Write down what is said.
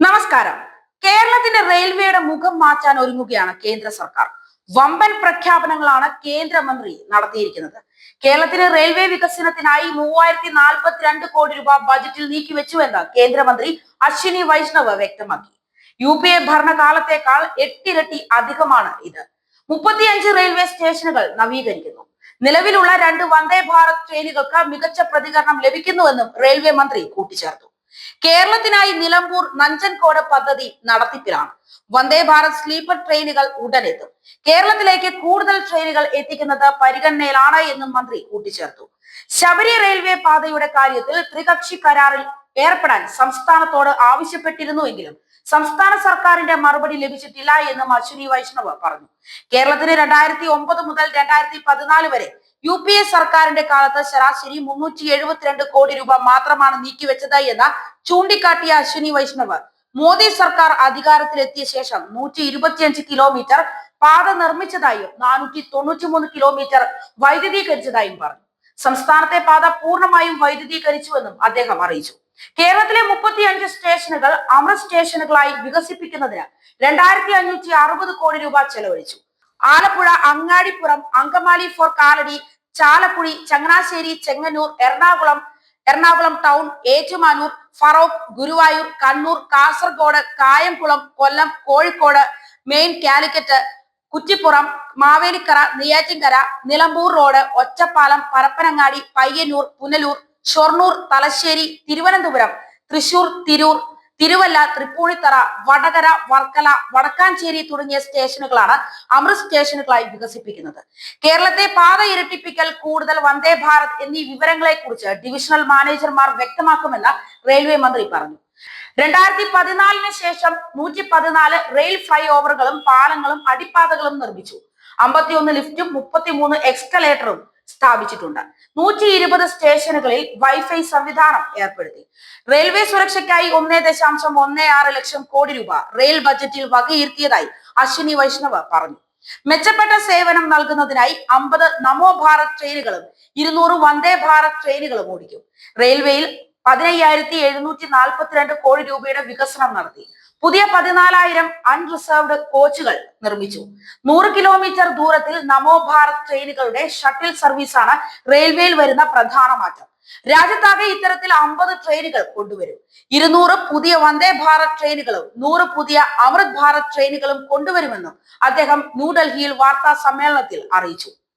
നമസ്കാരം. കേരളത്തിന്റെ റെയിൽവേയുടെ മുഖം മാറ്റാൻ ഒരുങ്ങുകയാണ് കേന്ദ്ര സർക്കാർ. വമ്പൻ പ്രഖ്യാപനങ്ങളാണ് കേന്ദ്രമന്ത്രി നടത്തിയിരിക്കുന്നത്. കേരളത്തിന് റെയിൽവേ വികസനത്തിനായി 3042 കോടി രൂപ ബജറ്റിൽ നീക്കിവെച്ചുവെന്ന് കേന്ദ്രമന്ത്രി അശ്വിനി വൈഷ്ണവ് വ്യക്തമാക്കി. UPA ഭരണകാലത്തേക്കാൾ 8 ഇരട്ടി അധികമാണ് ഇത്. 35 റെയിൽവേ സ്റ്റേഷനുകൾ നവീകരിക്കുന്നു. നിലവിലുള്ള 2 വന്ദേ ഭാരത് ട്രെയിനുകൾക്ക് മികച്ച പ്രതികരണം ലഭിക്കുന്നുവെന്നും റെയിൽവേ മന്ത്രി കൂട്ടിച്ചേർത്തു. കേരളത്തിനായി നിലമ്പൂർ നഞ്ചൻകോട് പദ്ധതി നടത്തിപ്പിലാണ്. വന്ദേ ഭാരത് സ്ലീപ്പർ ട്രെയിനുകൾ ഉടനെത്തും. കേരളത്തിലേക്ക് കൂടുതൽ ട്രെയിനുകൾ എത്തിക്കുന്നത് പരിഗണനയിലാണ് എന്നും മന്ത്രി കൂട്ടിച്ചേർത്തു. ശബരി റെയിൽവേ പാതയുടെ കാര്യത്തിൽ ത്രികക്ഷി കരാറിൽ ഏർപ്പെടാൻ സംസ്ഥാനത്തോട് ആവശ്യപ്പെട്ടിരുന്നുവെങ്കിലും സംസ്ഥാന സർക്കാരിന്റെ മറുപടി ലഭിച്ചിട്ടില്ല എന്നും അശ്വിനി വൈഷ്ണവ് പറഞ്ഞു. കേരളത്തിന് 2009 മുതൽ 2014 വരെ UPA സർക്കാരിന്റെ കാലത്ത് ശരാശരി 372 കോടി രൂപ മാത്രമാണ് നീക്കിവെച്ചത് എന്ന് ചൂണ്ടിക്കാട്ടിയ അശ്വിനി വൈഷ്ണവ് മോദി സർക്കാർ അധികാരത്തിലെത്തിയ ശേഷം 125 കിലോമീറ്റർ പാത നിർമ്മിച്ചതായും 493 കിലോമീറ്റർ വൈദ്യുതീകരിച്ചതായും പറഞ്ഞു. സംസ്ഥാനത്തെ പാത പൂർണ്ണമായും വൈദ്യുതീകരിച്ചുവെന്നും അദ്ദേഹം അറിയിച്ചു. കേരളത്തിലെ 35 സ്റ്റേഷനുകൾ അമൃത് സ്റ്റേഷനുകളായി വികസിപ്പിക്കുന്നതിന് 2560 കോടി രൂപ ചെലവഴിച്ചു. ആലപ്പുഴ, അങ്ങാടിപ്പുറം, അങ്കമാലി ഫോർ കാലടി, ചാലക്കുടി, ചങ്ങനാശ്ശേരി, ചെങ്ങന്നൂർ, എറണാകുളം ടൗൺ, ഏറ്റുമാനൂർ, ഫറോക്ക്, ഗുരുവായൂർ, കണ്ണൂർ, കാസർഗോഡ്, കായംകുളം, കൊല്ലം, കോഴിക്കോട്, മെയിൻ, കാലിക്കറ്റ്, കുറ്റിപ്പുറം, മാവേലിക്കര, നെയ്യാറ്റിൻകര, നിലമ്പൂർ റോഡ്, ഒറ്റപ്പാലം, പരപ്പനങ്ങാടി, പയ്യന്നൂർ, പുനലൂർ, ഷൊർണൂർ, തലശ്ശേരി, തിരുവനന്തപുരം, തൃശൂർ, തിരൂർ, തിരുവല്ല, തൃപ്പൂണിത്തറ, വടകര, വർക്കല, വടക്കാഞ്ചേരി തുടങ്ങിയ സ്റ്റേഷനുകളാണ് അമൃത് സ്റ്റേഷനുകളായി വികസിപ്പിക്കുന്നത്. കേരളത്തെ പാത ഇരട്ടിപ്പിക്കൽ, കൂടുതൽ വന്ദേ ഭാരത് എന്നീ വിവരങ്ങളെ കുറിച്ച് ഡിവിഷണൽ മാനേജർമാർ വ്യക്തമാക്കുമെന്ന് റെയിൽവേ മന്ത്രി പറഞ്ഞു. 2014 ശേഷം 114 റെയിൽ ഫ്ലൈ ഓവറുകളും പാലങ്ങളും അടിപ്പാതകളും നിർമ്മിച്ചു. 51 ലിഫ്റ്റും 33 എക്സ്കലേറ്ററും സ്ഥാപിച്ചിട്ടുണ്ട്. 120 സ്റ്റേഷനുകളിൽ വൈഫൈ സംവിധാനം ഏർപ്പെടുത്തി. റെയിൽവേ സുരക്ഷയ്ക്കായി 1.16 ലക്ഷം കോടി രൂപ റെയിൽ ബജറ്റിൽ വകയിരുത്തിയതായി അശ്വിനി വൈഷ്ണവ് പറഞ്ഞു. മെച്ചപ്പെട്ട സേവനം നൽകുന്നതിനായി 50 നമോ ഭാരത് ട്രെയിനുകളും 200 വന്ദേ ഭാരത് ട്രെയിനുകളും ഓടിക്കും. റെയിൽവേയിൽ 15,742 കോടി രൂപയുടെ വികസനം നടത്തി. പുതിയ 14,000 അൺറിസർവ്ഡ് കോച്ചുകൾ നിർമ്മിച്ചു. 100 കിലോമീറ്റർ ദൂരത്തിൽ നമോ ഭാരത് ട്രെയിനുകളുടെ ഷട്ടിൽ സർവീസാണ് റെയിൽവേയിൽ വരുന്ന പ്രധാന മാറ്റം. രാജ്യത്താകെ ഇത്തരത്തിൽ 50 ട്രെയിനുകൾ കൊണ്ടുവരും. 200 പുതിയ വന്ദേ ഭാരത് ട്രെയിനുകളും 100 പുതിയ അമൃത് ഭാരത് ട്രെയിനുകളും കൊണ്ടുവരുമെന്നും അദ്ദേഹം ന്യൂഡൽഹിയിൽ വാർത്താ സമ്മേളനത്തിൽ അറിയിച്ചു.